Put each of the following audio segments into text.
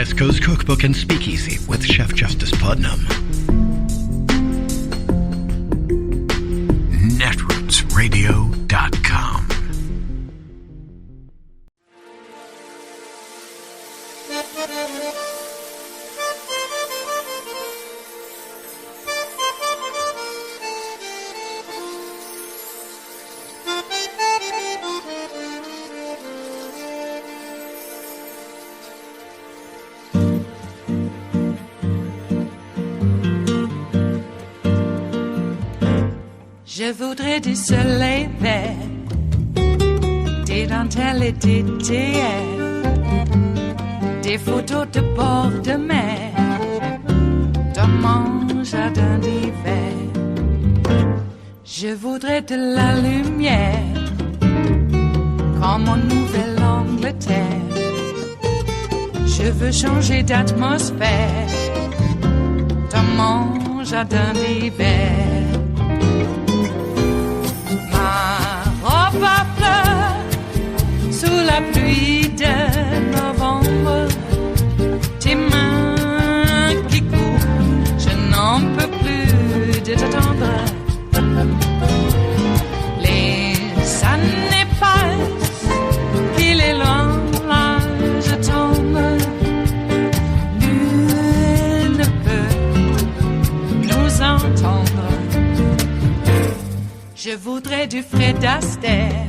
West Coast Cookbook and Speakeasy with Chef Justice Putnam. Netrootsradio.com. Je voudrais du soleil vert, des dentelles et des théières, des photos de bord de mer, dans mon jardin d'hiver. Je voudrais de la lumière, comme en Nouvelle-Angleterre. Je veux changer d'atmosphère, dans mon jardin d'hiver. À fleurs sous la pluie de novembre, tes mains qui courent, je n'en peux plus de t'attendre. Les années passent, qu'il est loin, là je tombe. Nul ne peut nous entendre. Je voudrais du Fred Astaire.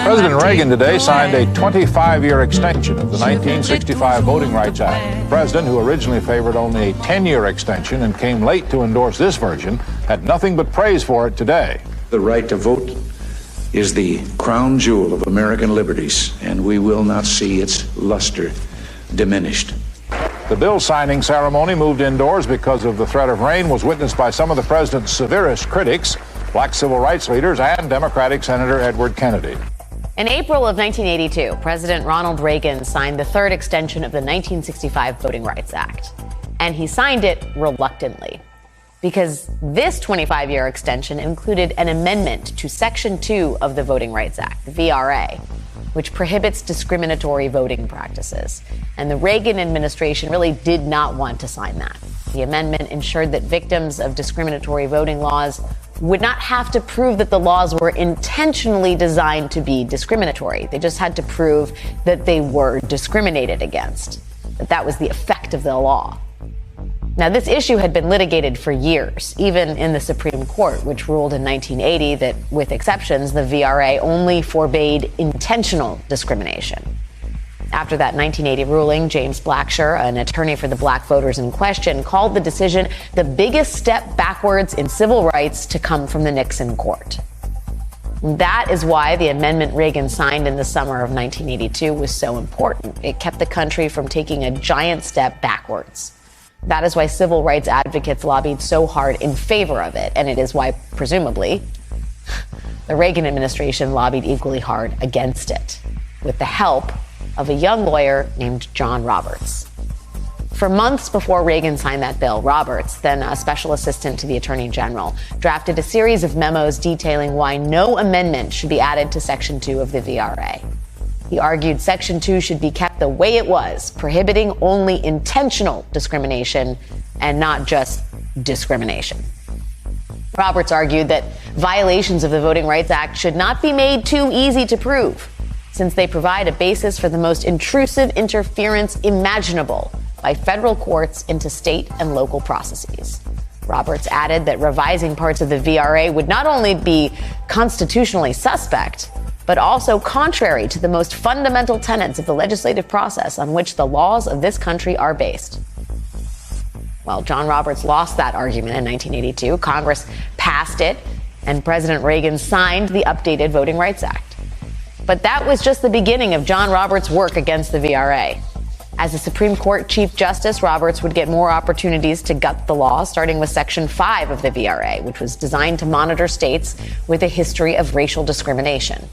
President Reagan today signed a 25-year extension of the 1965 Voting Rights Act. The president, who originally favored only a 10-year extension and came late to endorse this version, had nothing but praise for it today. The right to vote is the crown jewel of American liberties, and we will not see its luster diminished. The bill signing ceremony, moved indoors because of the threat of rain, was witnessed by some of the president's severest critics, black civil rights leaders, and Democratic Senator Edward Kennedy. In April of 1982, President Ronald Reagan signed the third extension of the 1965 Voting Rights Act. And he signed it reluctantly, because this 25-year extension included an amendment to Section 2 of the Voting Rights Act, the VRA, which prohibits discriminatory voting practices. And the Reagan administration really did not want to sign that. The amendment ensured that victims of discriminatory voting laws would not have to prove that the laws were intentionally designed to be discriminatory. They just had to prove that they were discriminated against, that was the effect of the law. Now, this issue had been litigated for years, even in the Supreme Court, which ruled in 1980 that, with exceptions, the VRA only forbade intentional discrimination. After that 1980 ruling, James Blacksher, an attorney for the black voters in question, called the decision the biggest step backwards in civil rights to come from the Nixon court. That is why the amendment Reagan signed in the summer of 1982 was so important. It kept the country from taking a giant step backwards. That is why civil rights advocates lobbied so hard in favor of it, and it is why, presumably, the Reagan administration lobbied equally hard against it, with the help of a young lawyer named John Roberts. For months before Reagan signed that bill, Roberts, then a special assistant to the Attorney General, drafted a series of memos detailing why no amendment should be added to Section 2 of the VRA. He argued Section 2 should be kept the way it was, prohibiting only intentional discrimination and not just discrimination. Roberts argued that violations of the Voting Rights Act should not be made too easy to prove, since they provide a basis for the most intrusive interference imaginable by federal courts into state and local processes. Roberts added that revising parts of the VRA would not only be constitutionally suspect, but also contrary to the most fundamental tenets of the legislative process on which the laws of this country are based. Well, John Roberts lost that argument in 1982. Congress passed it, and President Reagan signed the updated Voting Rights Act. But that was just the beginning of John Roberts' work against the VRA. As a Supreme Court Chief Justice, Roberts would get more opportunities to gut the law, starting with Section 5 of the VRA, which was designed to monitor states with a history of racial discrimination.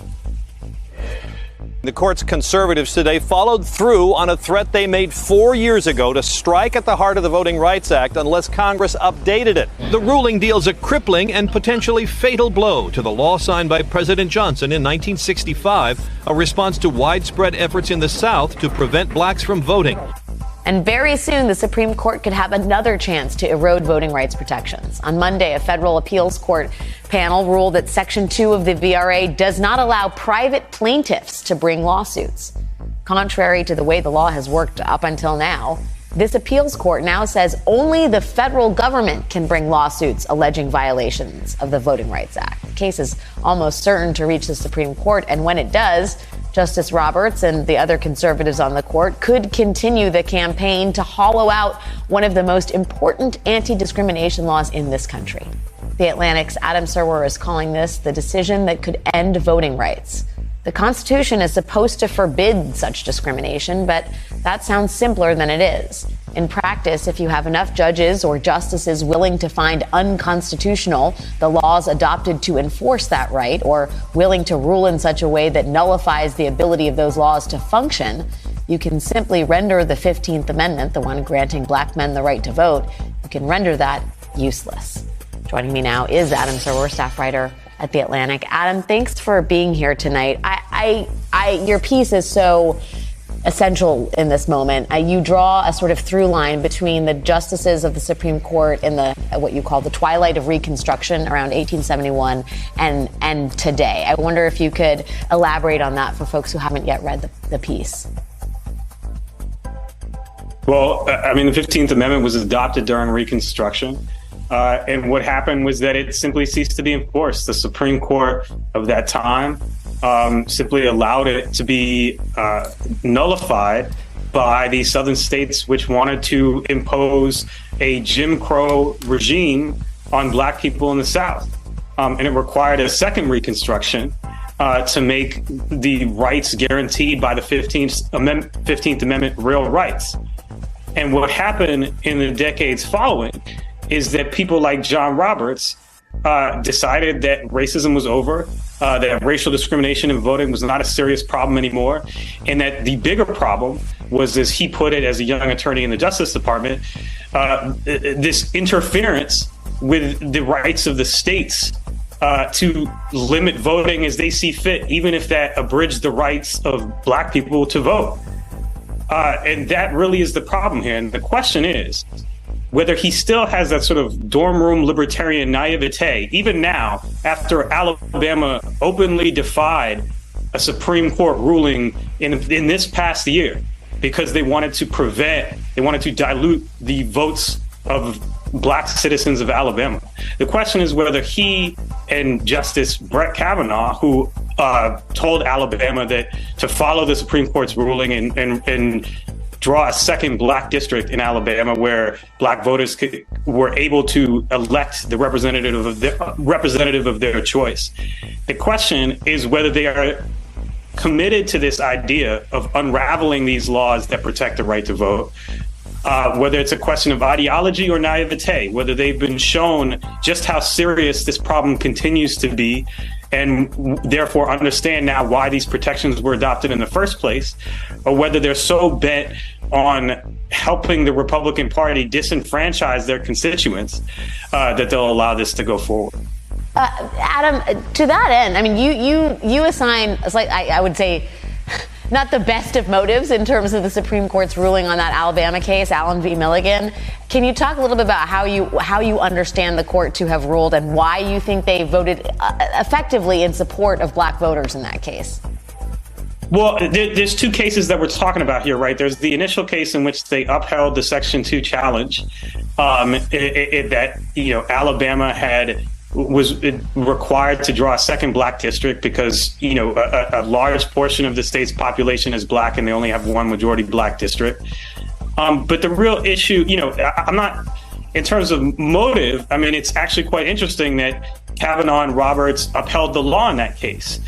The court's conservatives today followed through on a threat they made 4 years ago to strike at the heart of the Voting Rights Act unless Congress updated it. The ruling deals a crippling and potentially fatal blow to the law signed by President Johnson in 1965, a response to widespread efforts in the South to prevent blacks from voting. And very soon, the Supreme Court could have another chance to erode voting rights protections. On Monday, a federal appeals court panel ruled that Section 2 of the VRA does not allow private plaintiffs to bring lawsuits. Contrary to the way the law has worked up until now, this appeals court now says only the federal government can bring lawsuits alleging violations of the Voting Rights Act. The case is almost certain to reach the Supreme Court, and when it does, Justice Roberts and the other conservatives on the court could continue the campaign to hollow out one of the most important anti-discrimination laws in this country. The Atlantic's Adam Serwer is calling this the decision that could end voting rights. The Constitution is supposed to forbid such discrimination, but that sounds simpler than it is. In practice, if you have enough judges or justices willing to find unconstitutional the laws adopted to enforce that right, or willing to rule in such a way that nullifies the ability of those laws to function, you can simply render the 15th Amendment, the one granting black men the right to vote, you can render that useless. Joining me now is Adam Serwer, staff writer at The Atlantic. Adam, thanks for being here tonight. Your piece is so essential in this moment. You draw a sort of through line between the justices of the Supreme Court in the what you call the twilight of Reconstruction around 1871 and today. I wonder if you could elaborate on that for folks who haven't yet read the piece. Well, I mean, the 15th Amendment was adopted during Reconstruction. And what happened was that it simply ceased to be enforced. The Supreme Court of that time simply allowed it to be nullified by the southern states, which wanted to impose a Jim Crow regime on black people in the South. And it required a second Reconstruction to make the rights guaranteed by the 15th Amendment real rights. And what happened in the decades following is that people like John Roberts decided that racism was over, that racial discrimination in voting was not a serious problem anymore, and that the bigger problem was, as he put it as a young attorney in the Justice Department, this interference with the rights of the states to limit voting as they see fit, even if that abridged the rights of black people to vote. And that really is the problem here. And the question is, whether he still has that sort of dorm room libertarian naivete, even now, after Alabama openly defied a Supreme Court ruling in this past year, because they wanted to dilute the votes of black citizens of Alabama. The question is whether he and Justice Brett Kavanaugh, who told Alabama that to follow the Supreme Court's ruling and draw a second black district in Alabama where black voters were able to elect the representative of their choice. The question is whether they are committed to this idea of unraveling these laws that protect the right to vote, whether it's a question of ideology or naivete, whether they've been shown just how serious this problem continues to be, and therefore understand now why these protections were adopted in the first place, or whether they're so bent on helping the Republican Party disenfranchise their constituents that they'll allow this to go forward. Adam, to that end, I mean, you assign, I would say, not the best of motives in terms of the Supreme Court's ruling on that Alabama case, Allen v. Milligan. Can you talk a little bit about how you understand the court to have ruled and why you think they voted effectively in support of black voters in that case? Well, there's two cases that we're talking about here, right? There's the initial case in which they upheld the Section 2 challenge, that Alabama was required to draw a second black district because, a large portion of the state's population is black and they only have one majority black district. But the real issue, I'm not, in terms of motive, I mean, it's actually quite interesting that Kavanaugh and Roberts upheld the law in that case.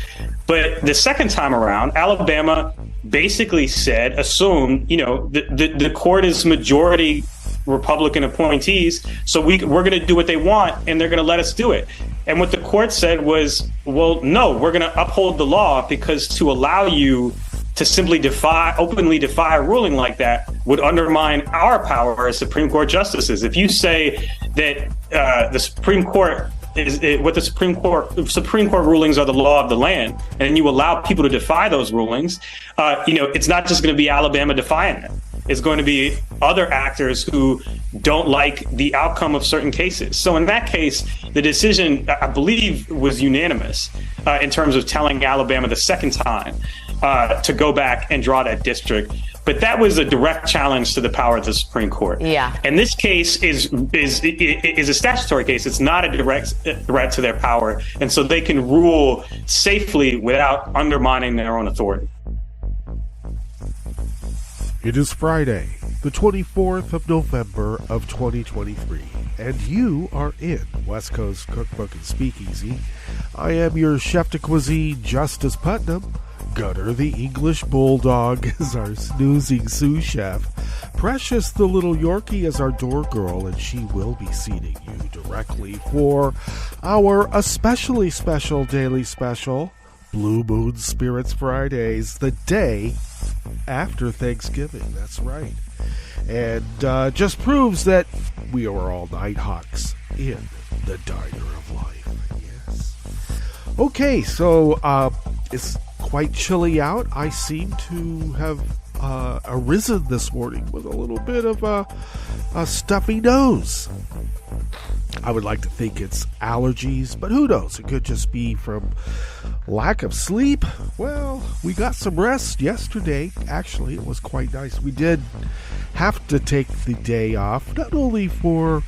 But the second time around, Alabama basically assumed, the court is majority Republican appointees, so we're going to do what they want and they're going to let us do it. And what the court said was, well, no, we're going to uphold the law because to allow you to simply openly defy a ruling like that would undermine our power as Supreme Court justices. If you say that the Supreme Court what the Supreme Court rulings are the law of the land, and you allow people to defy those rulings, it's not just going to be Alabama defying it. It's going to be other actors who don't like the outcome of certain cases. So in that case, the decision, I believe, was unanimous in terms of telling Alabama the second time to go back and draw that district. But that was a direct challenge to the power of the Supreme Court. Yeah. And this case is a statutory case. It's not a direct threat to their power. And so they can rule safely without undermining their own authority. It is Friday, the 24th of November of 2023, and you are in West Coast Cookbook and Speakeasy. I am your chef de cuisine, Justice Putnam. Gunner, the English Bulldog, is our snoozing sous chef. Precious, the little Yorkie, is our door girl, and she will be seating you directly for our especially special daily special, Blue Moon Spirits Fridays, the day after Thanksgiving. That's right. And just proves that we are all Nighthawks in the diner of life. Yes. Okay, so it's quite chilly out. I seem to have arisen this morning with a little bit of a stuffy nose. I would like to think it's allergies, but who knows? It could just be from lack of sleep. Well, we got some rest yesterday. Actually, it was quite nice. We did have to take the day off, not only for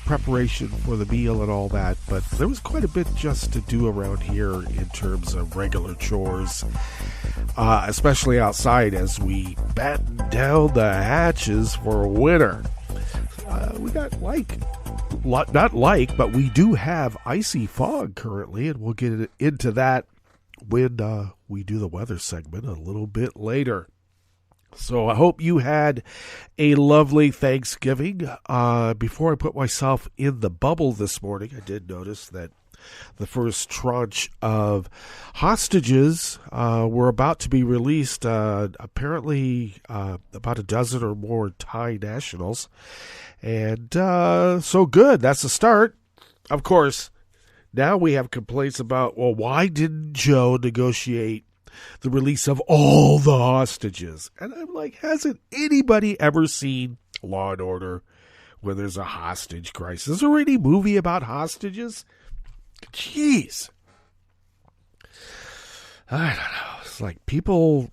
preparation for the meal and all that, but there was quite a bit just to do around here in terms of regular chores, especially outside as we batten down the hatches for winter. We got but we do have icy fog currently, and we'll get into that when we do the weather segment a little bit later. So I hope you had a lovely Thanksgiving. Before I put myself in the bubble this morning, I did notice that the first tranche of hostages were about to be released. Apparently, about a dozen or more Thai nationals. And so good. That's a start. Of course, now we have complaints about, well, why didn't Joe negotiate the release of all the hostages? And I'm like, hasn't anybody ever seen Law and Order where there's a hostage crisis or any movie about hostages? Jeez. I don't know. It's like people,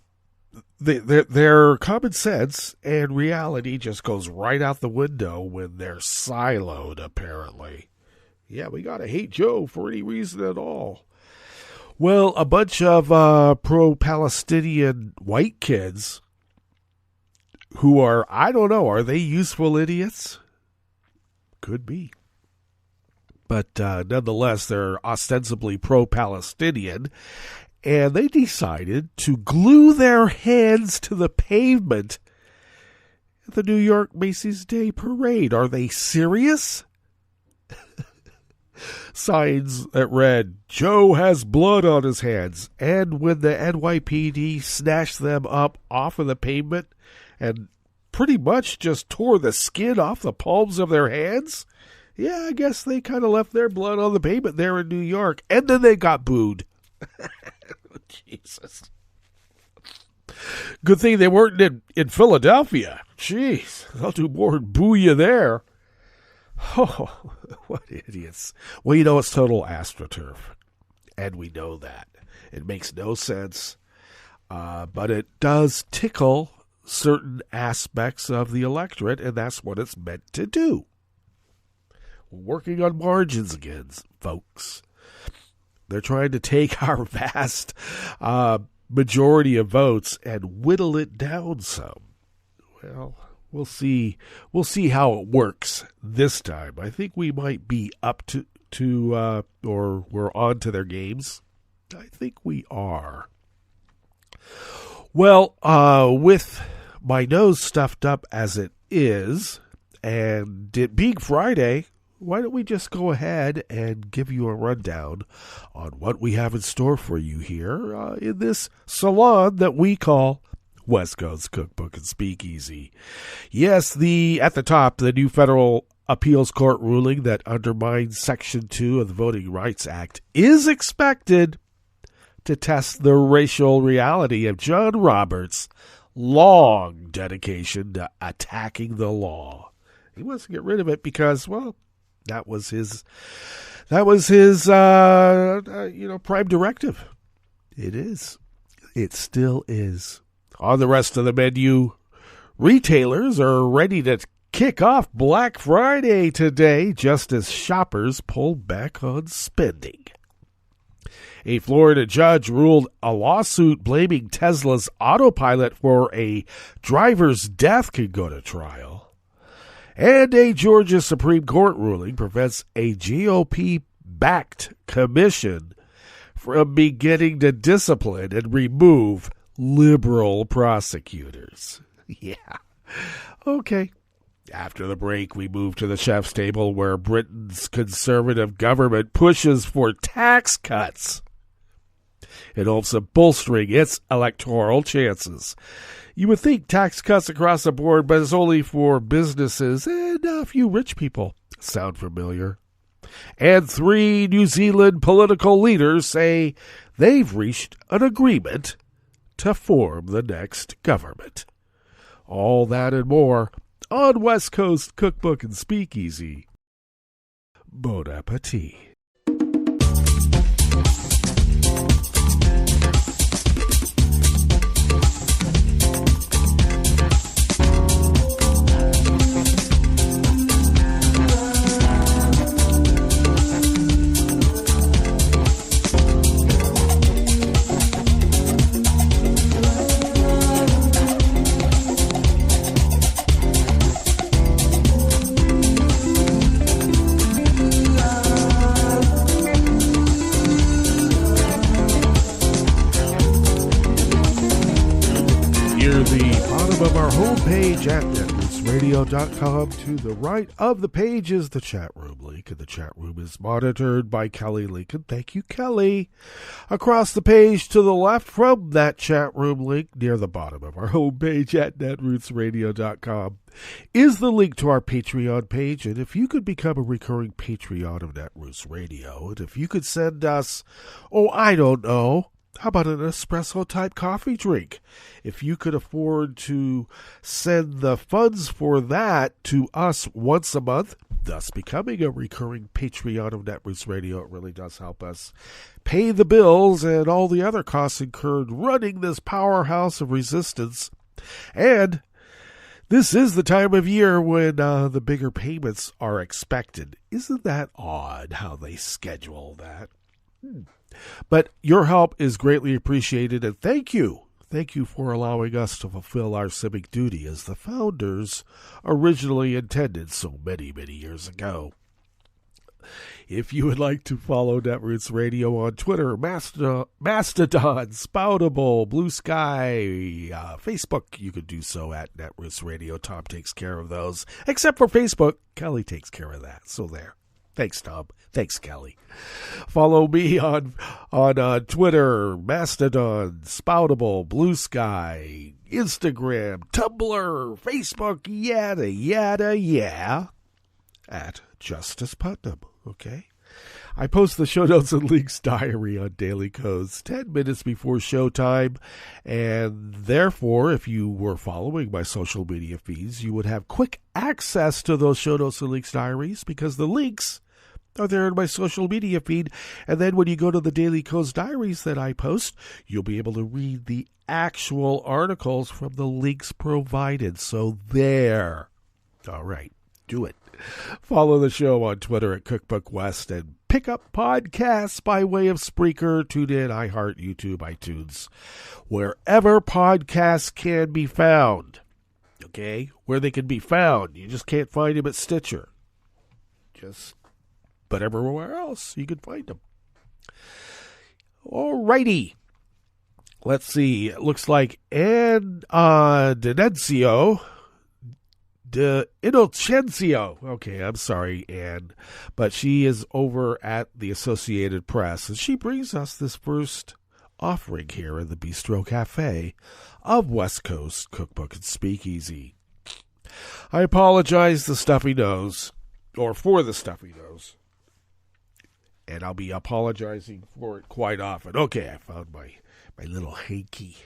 their common sense and reality just goes right out the window when they're siloed, apparently. Yeah, we gotta hate Joe for any reason at all. Well, a bunch of pro-Palestinian white kids who are, I don't know, are they useful idiots? Could be. But nonetheless, they're ostensibly pro-Palestinian, and they decided to glue their hands to the pavement at the New York Macy's Day Parade. Are they serious? Signs that read, Joe has blood on his hands. And when the NYPD snatched them up off of the pavement and pretty much just tore the skin off the palms of their hands, yeah, I guess they kind of left their blood on the pavement there in New York. And then they got booed. Oh, Jesus. Good thing they weren't in Philadelphia. Jeez, they'll do more than boo you there. Oh, what idiots. Well, it's total AstroTurf, and we know that. It makes no sense, but it does tickle certain aspects of the electorate, and that's what it's meant to do. We're working on margins again, folks. They're trying to take our vast majority of votes and whittle it down some. Well, we'll see how it works this time. I think we might be up to or we're on to their games. I think we are. Well, with my nose stuffed up as it is, and it being Friday, why don't we just go ahead and give you a rundown on what we have in store for you here in this salon that we call West Coast Cookbook and Speakeasy. Yes, at the top, the new federal appeals court ruling that undermines Section 2 of the Voting Rights Act is expected to test the racial reality of John Roberts' long dedication to attacking the law. He wants to get rid of it because, well, that was his prime directive. It is. It still is. On the rest of the menu, retailers are ready to kick off Black Friday today, just as shoppers pull back on spending. A Florida judge ruled a lawsuit blaming Tesla's autopilot for a driver's death could go to trial. And a Georgia Supreme Court ruling prevents a GOP-backed commission from beginning to discipline and remove liberal prosecutors. Yeah. Okay. After the break, we move to the chef's table where Britain's conservative government pushes for tax cuts in hopes of bolstering its electoral chances. You would think tax cuts across the board, but it's only for businesses and a few rich people. Sound familiar? And 3 New Zealand political leaders say they've reached an agreement to form the next government. All that and more on West Coast Cookbook and Speakeasy. Bon appetit. Of our homepage at netrootsradio.com. To the right of the page is the chat room link, and the chat room is monitored by Kelly Lincoln. Thank you, Kelly. Across the page to the left from that chat room link, near the bottom of our homepage at netrootsradio.com, is the link to our Patreon page. And if you could become a recurring Patreon of Netroots Radio, and if you could send us, I don't know, how about an espresso-type coffee drink? If you could afford to send the funds for that to us once a month, thus becoming a recurring Patreon of Netroots Radio, it really does help us pay the bills and all the other costs incurred running this powerhouse of resistance. And this is the time of year when the bigger payments are expected. Isn't that odd how they schedule that? But your help is greatly appreciated, and thank you. Thank you for allowing us to fulfill our civic duty as the founders originally intended so many, many years ago. If you would like to follow Netroots Radio on Twitter, Mastodon, Spoutable, Blue Sky, Facebook, you could do so at Netroots Radio. Tom takes care of those. Except for Facebook, Kelly takes care of that. So there. Thanks, Tom. Thanks, Kelly. Follow me on Twitter, Mastodon, Spoutable, Blue Sky, Instagram, Tumblr, Facebook, yada, yada, yeah, at Justice Putnam, okay? I post the show notes and links diary on Daily Codes 10 minutes before showtime, and therefore, if you were following my social media feeds, you would have quick access to those show notes and links diaries because the links are there in my social media feed, and then when you go to the Daily Codes diaries that I post, you'll be able to read the actual articles from the links provided. So there. All right, do it. Follow the show on Twitter at Cookbook West and pick up podcasts by way of Spreaker, TuneIn, iHeart, YouTube, iTunes, wherever podcasts can be found. Okay? Where they can be found. You just can't find them at Stitcher. But everywhere else, you can find them. All righty. Let's see. It looks like Denuncio Innocencio. Okay, I'm sorry, Anne. But she is over at the Associated Press, and she brings us this first offering here in the Bistro Cafe of West Coast Cookbook and Speakeasy. I apologize for the stuffy nose. And I'll be apologizing for it quite often. Okay, I found my little hanky.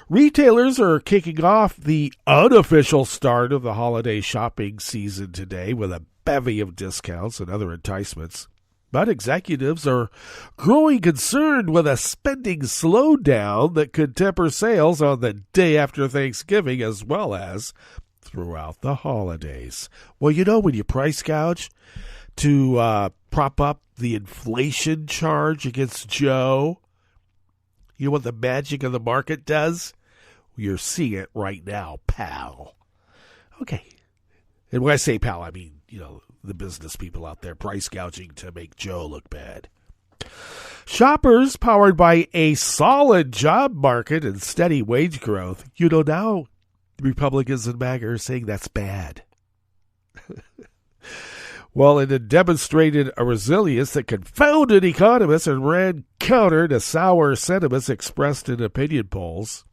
Retailers are kicking off the unofficial start of the holiday shopping season today with a bevy of discounts and other enticements. But executives are growing concerned with a spending slowdown that could temper sales on the day after Thanksgiving as well as throughout the holidays. Well, you know, when you price gouge to prop up the inflation charge against Joe, you know what the magic of the market does? You're seeing it right now, pal. Okay. And when I say pal, I mean, you know, the business people out there price gouging to make Joe look bad. Shoppers, powered by a solid job market and steady wage growth, you know, now Republicans and MAGA are saying that's bad. Well, it demonstrated a resilience that confounded economists and ran counter to sour sentiments expressed in opinion polls.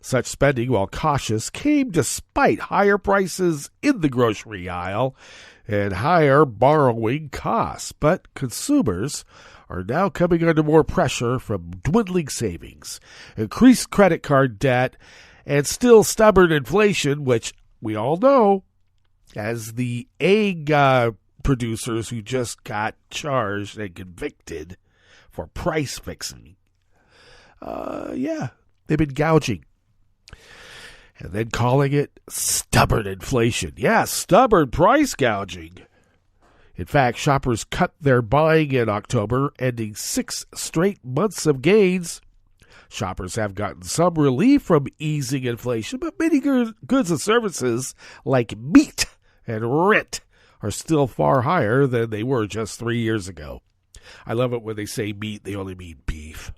Such spending, while cautious, came despite higher prices in the grocery aisle and higher borrowing costs. But consumers are now coming under more pressure from dwindling savings, increased credit card debt, and still stubborn inflation, which we all know as the egg producers who just got charged and convicted for price fixing. They've been gouging. And then calling it stubborn inflation. Yeah, stubborn price gouging. In fact, shoppers cut their buying in October, ending 6 straight months of gains. Shoppers have gotten some relief from easing inflation, but many goods and services like meat and rent are still far higher than they were just 3 years ago. I love it when they say meat, they only mean beef.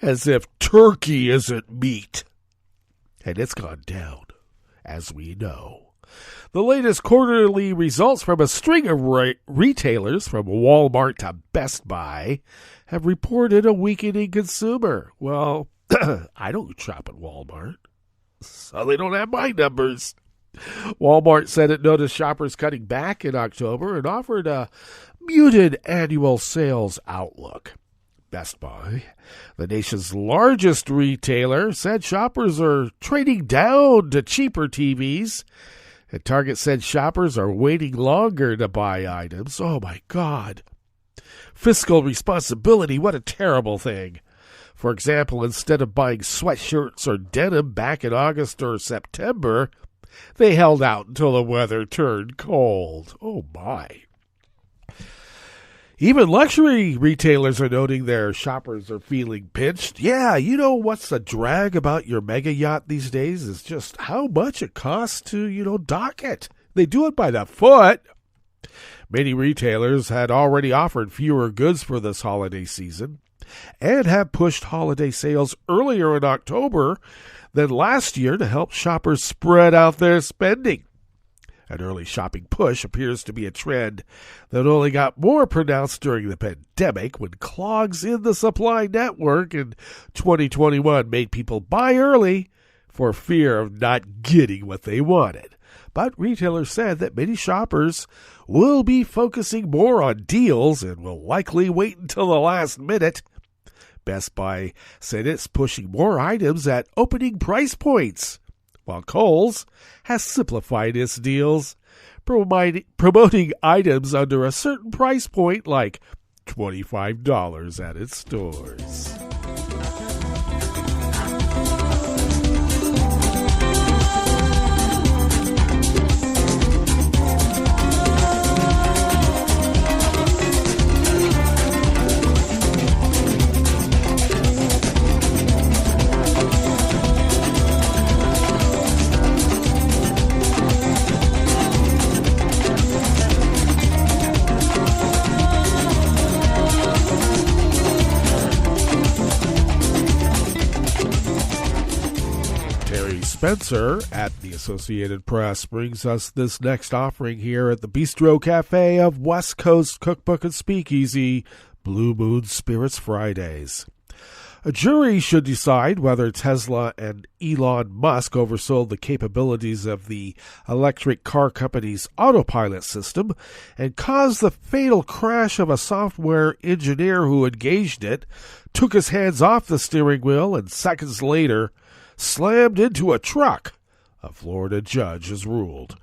As if turkey isn't meat. And it's gone down, as we know. The latest quarterly results from a string of retailers, from Walmart to Best Buy, have reported a weakening consumer. Well, I don't shop at Walmart, so they don't have my numbers. Walmart said it noticed shoppers cutting back in October and offered a muted annual sales outlook. Best Buy, the nation's largest retailer, said shoppers are trading down to cheaper TVs. And Target said shoppers are waiting longer to buy items. Oh, my God. Fiscal responsibility, what a terrible thing. For example, instead of buying sweatshirts or denim back in August or September, they held out until the weather turned cold. Oh, my. Even luxury retailers are noting their shoppers are feeling pinched. Yeah, you know what's a drag about your mega yacht these days is just how much it costs to, dock it. They do it by the foot. Many retailers had already offered fewer goods for this holiday season and have pushed holiday sales earlier in October than last year to help shoppers spread out their spending. An early shopping push appears to be a trend that only got more pronounced during the pandemic when clogs in the supply network in 2021 made people buy early for fear of not getting what they wanted. But retailers said that many shoppers will be focusing more on deals and will likely wait until the last minute. Best Buy said it's pushing more items at opening price points, while Kohl's has simplified its deals, promoting items under a certain price point like $25 at its stores. Spencer at the Associated Press brings us this next offering here at the Bistro Cafe of West Coast Cookbook and Speakeasy, Blue Moon Spirits Fridays. A jury should decide whether Tesla and Elon Musk oversold the capabilities of the electric car company's autopilot system and caused the fatal crash of a software engineer who engaged it, took his hands off the steering wheel, and seconds later slammed into a truck, a Florida judge has ruled.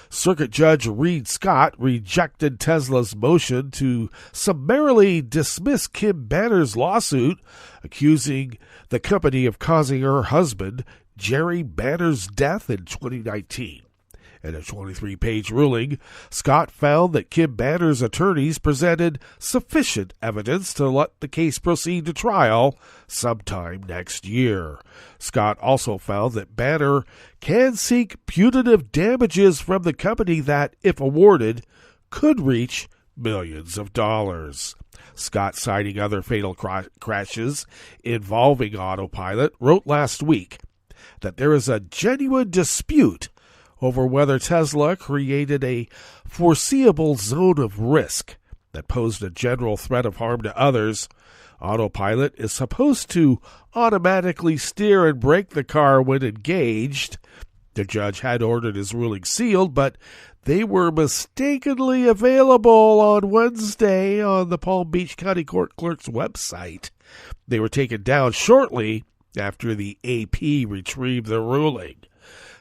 Circuit Judge Reed Scott rejected Tesla's motion to summarily dismiss Kim Banner's lawsuit, accusing the company of causing her husband, Jerry Banner's death in 2019. In a 23-page ruling, Scott found that Kim Banner's attorneys presented sufficient evidence to let the case proceed to trial sometime next year. Scott also found that Banner can seek punitive damages from the company that, if awarded, could reach millions of dollars. Scott, citing other fatal crashes involving autopilot, wrote last week that there is a genuine dispute over whether Tesla created a foreseeable zone of risk that posed a general threat of harm to others. Autopilot is supposed to automatically steer and brake the car when engaged. The judge had ordered his ruling sealed, but they were mistakenly available on Wednesday on the Palm Beach County Court Clerk's website. They were taken down shortly after the AP retrieved the ruling.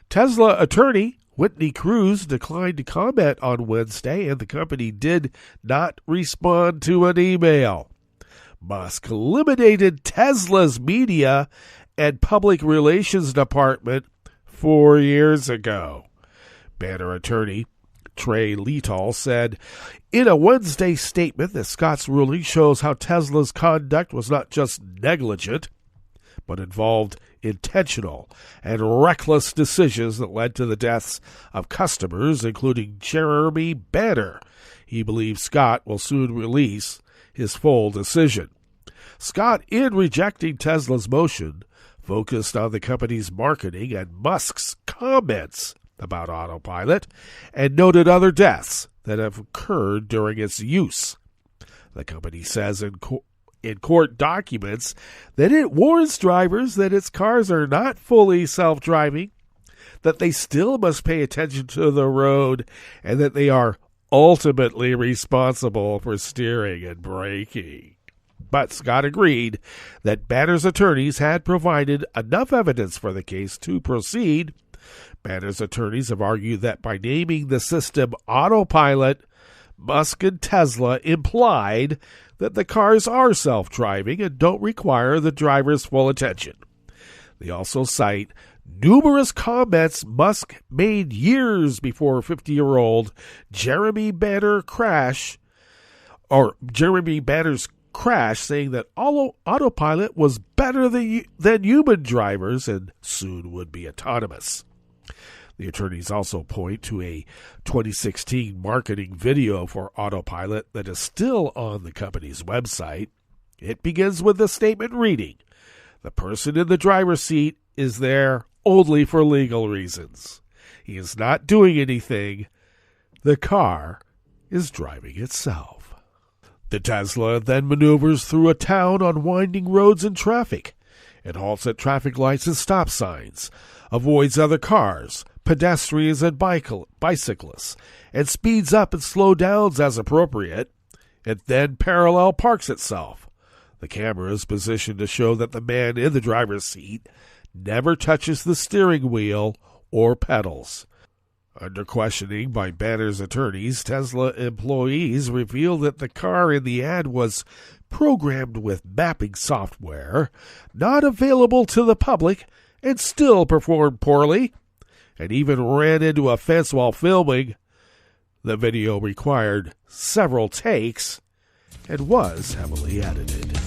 Tesla attorney Whitney Cruz declined to comment on Wednesday, and the company did not respond to an email. Musk eliminated Tesla's media and public relations department 4 years ago. Banner attorney Trey Lital said in a Wednesday statement that Scott's ruling shows how Tesla's conduct was not just negligent, but involved intentional and reckless decisions that led to the deaths of customers, including Jeremy Banner. He believes Scott will soon release his full decision. Scott, in rejecting Tesla's motion, focused on the company's marketing and Musk's comments about autopilot and noted other deaths that have occurred during its use. The company says in court documents that it warns drivers that its cars are not fully self-driving, that they still must pay attention to the road, and that they are ultimately responsible for steering and braking. But Scott agreed that Banner's attorneys had provided enough evidence for the case to proceed. Banner's attorneys have argued that by naming the system autopilot, Musk and Tesla implied that the cars are self-driving and don't require the driver's full attention. They also cite numerous comments Musk made years before 50-year-old Jeremy Banner's crash, saying that autopilot was better than human drivers and soon would be autonomous. The attorneys also point to a 2016 marketing video for autopilot that is still on the company's website. It begins with a statement reading, "The person in the driver's seat is there only for legal reasons. He is not doing anything. The car is driving itself." The Tesla then maneuvers through a town on winding roads and traffic. It halts at traffic lights and stop signs, avoids other cars, pedestrians and bicyclists, and speeds up and slows down as appropriate. It then parallel parks itself. The camera is positioned to show that the man in the driver's seat never touches the steering wheel or pedals. Under questioning by Banner's attorneys, Tesla employees revealed that the car in the ad was programmed with mapping software, not available to the public, and still performed poorly, and even ran into a fence while filming. The video required several takes and was heavily edited.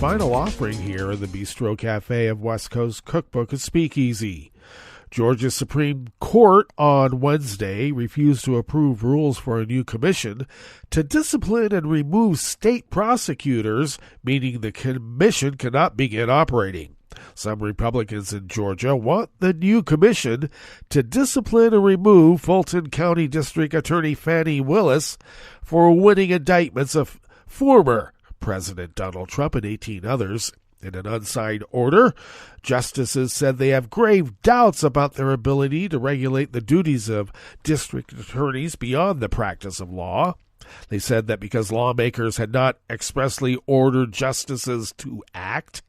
final offering here in the Bistro Cafe of West Coast Cookbook and Speakeasy. Georgia's Supreme Court on Wednesday refused to approve rules for a new commission to discipline and remove state prosecutors, meaning the commission cannot begin operating. Some Republicans in Georgia want the new commission to discipline and remove Fulton County District Attorney Fani Willis for winning indictments of former President Donald Trump and 18 others. In an unsigned order, justices said they have grave doubts about their ability to regulate the duties of district attorneys beyond the practice of law. They said that because lawmakers had not expressly ordered justices to act,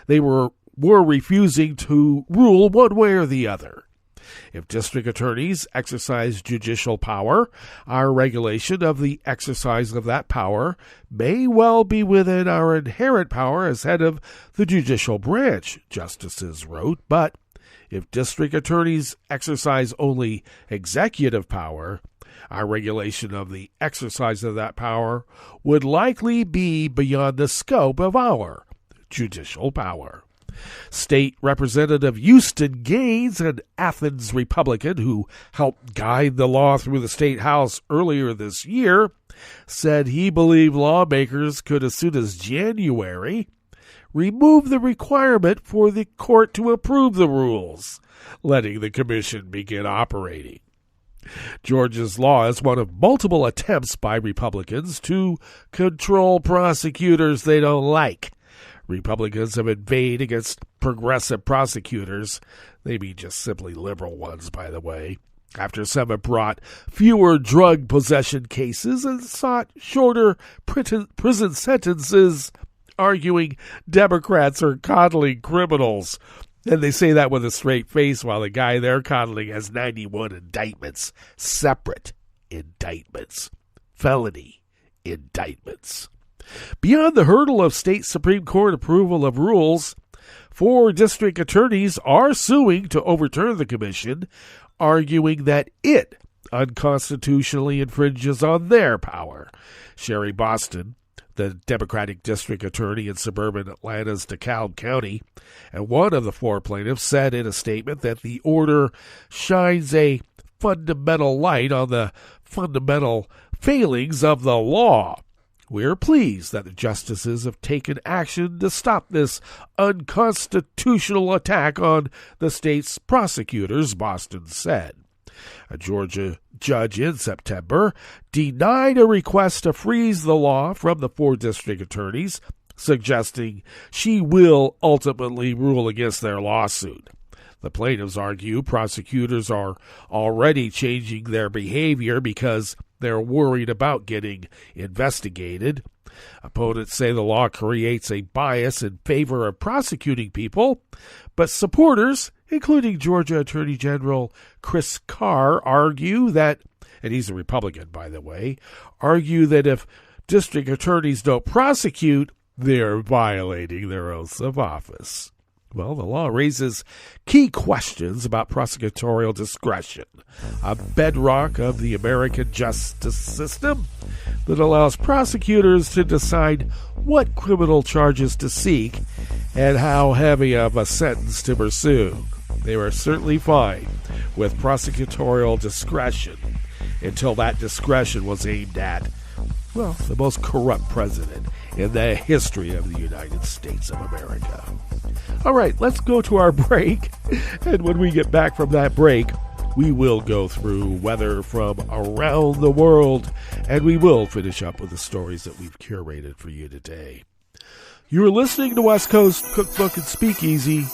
they were refusing to rule one way or the other. If district attorneys exercise judicial power, our regulation of the exercise of that power may well be within our inherent power as head of the judicial branch, justices wrote. But if district attorneys exercise only executive power, our regulation of the exercise of that power would likely be beyond the scope of our judicial power. State Representative Houston Gaines, an Athens Republican who helped guide the law through the state house earlier this year, said he believed lawmakers could, as soon as January, remove the requirement for the court to approve the rules, letting the commission begin operating. Georgia's law is one of multiple attempts by Republicans to control prosecutors they don't like. Republicans have inveighed against progressive prosecutors. They mean just simply liberal ones, by the way, after some have brought fewer drug possession cases and sought shorter prison sentences, arguing Democrats are coddling criminals. And they say that with a straight face, while the guy they're coddling has 91 indictments, separate indictments, felony indictments. Beyond the hurdle of state Supreme Court approval of rules, 4 district attorneys are suing to overturn the commission, arguing that it unconstitutionally infringes on their power. Sherry Boston, the Democratic district attorney in suburban Atlanta's DeKalb County, and one of the 4 plaintiffs, said in a statement that the order shines a fundamental light on the fundamental failings of the law. We are pleased that the justices have taken action to stop this unconstitutional attack on the state's prosecutors, Boston said. A Georgia judge in September denied a request to freeze the law from the 4 district attorneys, suggesting she will ultimately rule against their lawsuit. The plaintiffs argue prosecutors are already changing their behavior because they're worried about getting investigated. Opponents say the law creates a bias in favor of prosecuting people, but supporters, including Georgia Attorney General Chris Carr, argue that, and he's a Republican, by the way, argue that if district attorneys don't prosecute, they're violating their oaths of office. Well, the law raises key questions about prosecutorial discretion, a bedrock of the American justice system that allows prosecutors to decide what criminal charges to seek and how heavy of a sentence to pursue. They were certainly fine with prosecutorial discretion until that discretion was aimed at, well, the most corrupt president in the history of the United States of America. All right, let's go to our break. And when we get back from that break, we will go through weather from around the world, and we will finish up with the stories that we've curated for you today. You're listening to West Coast Cookbook and Speakeasy,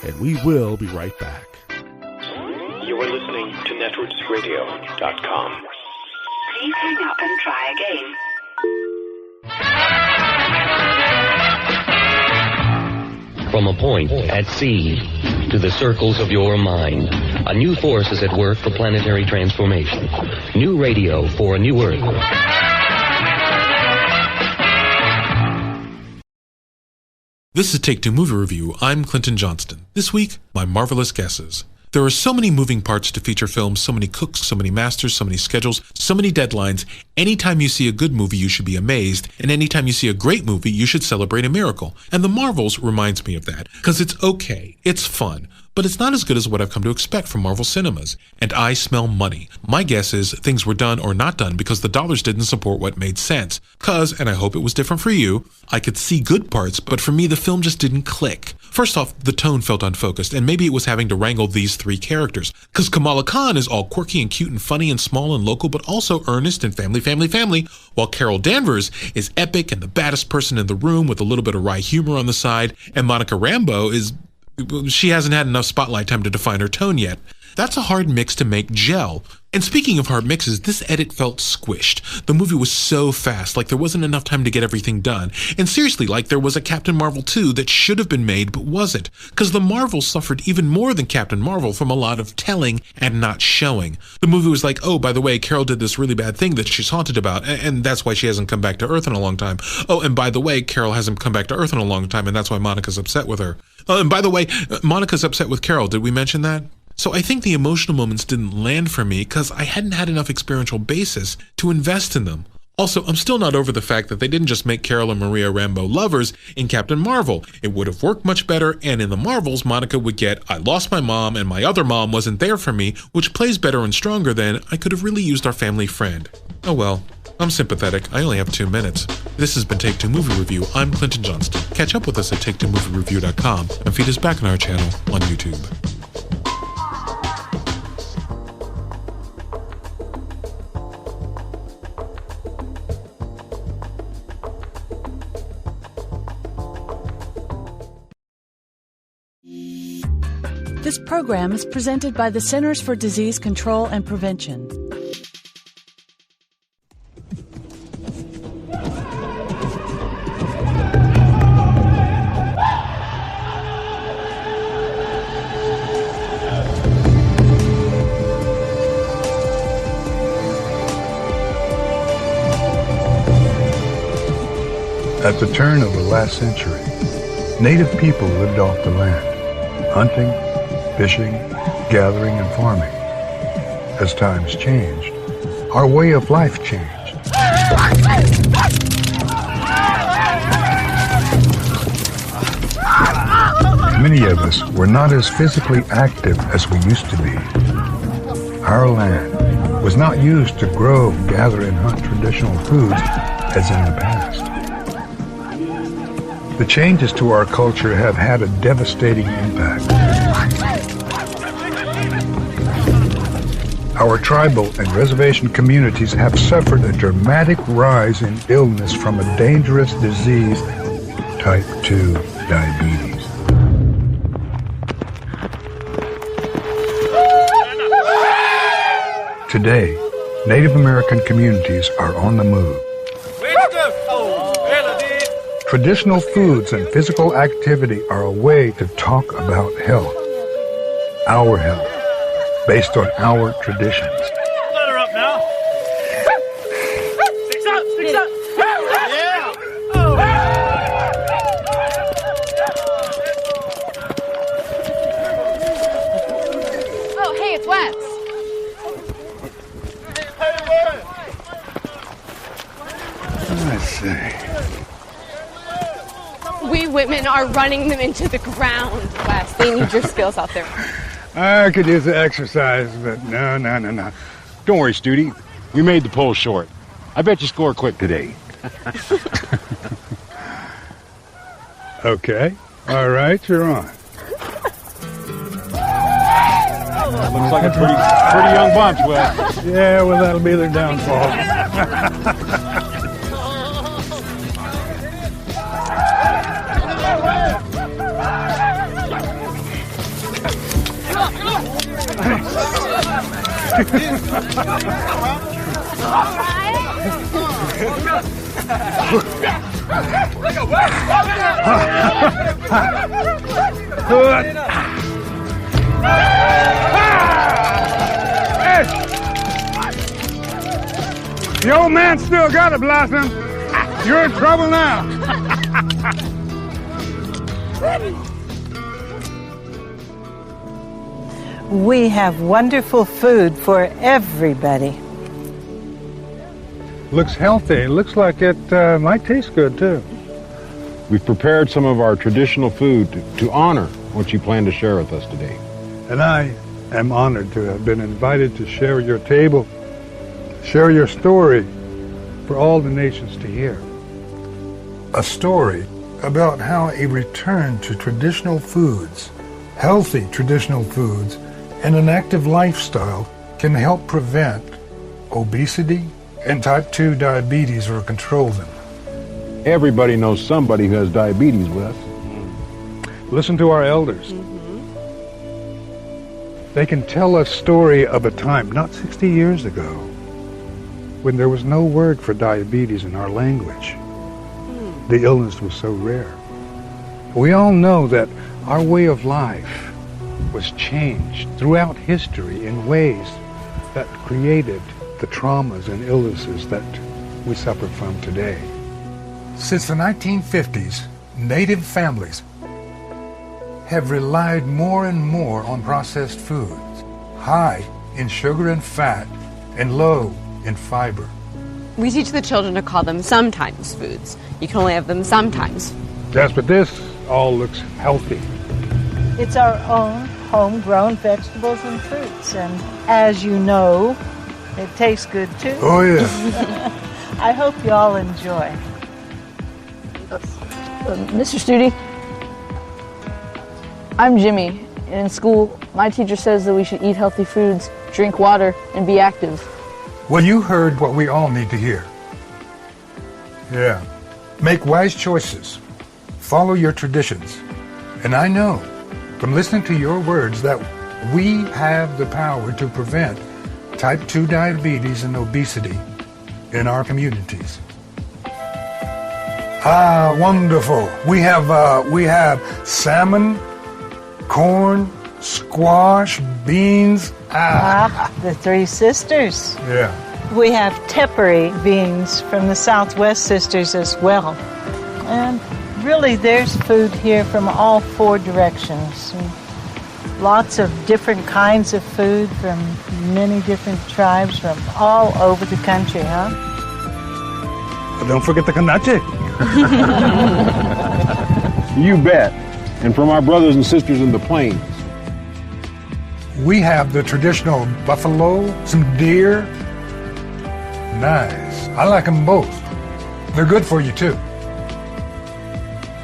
and we will be right back. You are listening to netrootsradio.com. Please hang up and try again. From a point at sea to the circles of your mind, a new force is at work for planetary transformation. New radio for a new Earth. This is Take Two Movie Review. I'm Clinton Johnston. This week, my marvelous guesses. There are so many moving parts to feature films, so many cooks, so many masters, so many schedules, so many deadlines. Anytime you see a good movie, you should be amazed. And anytime you see a great movie, you should celebrate a miracle. And The Marvels reminds me of that, because it's okay, it's fun, but it's not as good as what I've come to expect from Marvel cinemas. And I smell money. My guess is things were done or not done because the dollars didn't support what made sense. Cause, and I hope it was different for you, I could see good parts, but for me the film just didn't click. First off, the tone felt unfocused, and maybe it was having to wrangle these three characters. Cause Kamala Khan is all quirky and cute and funny and small and local, but also earnest and family, while Carol Danvers is epic and the baddest person in the room with a little bit of wry humor on the side, and Monica Rambeau is... she hasn't had enough spotlight time to define her tone yet. That's a hard mix to make gel. And speaking of hard mixes, this edit felt squished. The movie was so fast, like there wasn't enough time to get everything done. And seriously, like there was a Captain Marvel 2 that should have been made but wasn't. Because the Marvels suffered even more than Captain Marvel from a lot of telling and not showing. The movie was like, oh, by the way, Carol did this really bad thing that she's haunted about, and that's why she hasn't come back to Earth in a long time. Oh, and by the way, Carol hasn't come back to Earth in a long time, and that's why Monica's upset with her. Oh, and by the way, Monica's upset with Carol. Did we mention that? So I think the emotional moments didn't land for me because I hadn't had enough experiential basis to invest in them. Also, I'm still not over the fact that they didn't just make Carol and Maria Rambeau lovers in Captain Marvel. It would have worked much better, and in the Marvels, Monica would get, I lost my mom and my other mom wasn't there for me, which plays better and stronger than, I could have really used our family friend. Oh well. I'm sympathetic. I only have 2 minutes. This has been Take 2 Movie Review. I'm Clinton Johnston. Catch up with us at take2moviereview.com and feed us back on our channel on YouTube. This program is presented by the Centers for Disease Control and Prevention. At the turn of the last century, native people lived off the land, hunting, fishing, gathering, and farming. As times changed, our way of life changed. Many of us were not as physically active as we used to be. Our land was not used to grow, gather, and hunt traditional foods as in the past. The changes to our culture have had a devastating impact. Our tribal and reservation communities have suffered a dramatic rise in illness from a dangerous disease, type 2 diabetes. Today, Native American communities are on the move. Traditional foods and physical activity are a way to talk about health, our health, based on our traditions. Let her up now. Sticks up, sticks up. Yeah. Oh, hey, it's Wes. Let's see. We women are running them into the ground, Wes. They need your skills out there. I could use the exercise, but no. Don't worry, Studi. We made the poll short. I bet you score quick today. Okay. All right, you're on. Looks like a pretty young bunch, Wes. Yeah, well, that'll be their downfall. The old man still got it, Blossom. You're in trouble now. We have wonderful food for everybody. Looks healthy. Looks like it might taste good, too. We've prepared some of our traditional food to honor what you plan to share with us today. And I am honored to have been invited to share your table, share your story for all the nations to hear. A story about how a return to traditional foods, healthy traditional foods, and an active lifestyle can help prevent obesity and type 2 diabetes or control them. Everybody knows somebody who has diabetes, Wes. Listen to our elders. They can tell a story of a time, not 60 years ago, when there was no word for diabetes in our language. The illness was so rare. We all know that our way of life was changed throughout history in ways that created the traumas and illnesses that we suffer from today. Since the 1950s, Native families have relied more and more on processed foods, high in sugar and fat and low in fiber. We teach the children to call them sometimes foods. You can only have them sometimes. Yes, but this all looks healthy. It's our own homegrown vegetables and fruits, and as you know, it tastes good too. Oh, yeah. I hope you all enjoy. Mr. Studi, I'm Jimmy, and in school, my teacher says that we should eat healthy foods, drink water, and be active. Well, you heard what we all need to hear. Yeah. Make wise choices. Follow your traditions. And I know from listening to your words that we have the power to prevent type 2 diabetes and obesity in our communities. Ah, wonderful. We have salmon, corn, squash, beans. The Three Sisters. Yeah. We have tepary beans from the Southwest Sisters as well. And really, there's food here from all 4 directions. And lots of different kinds of food from many different tribes from all over the country, huh? Well, don't forget the kanache. You bet. And from our brothers and sisters in the plains. We have the traditional buffalo, some deer. Nice. I like them both. They're good for you, too.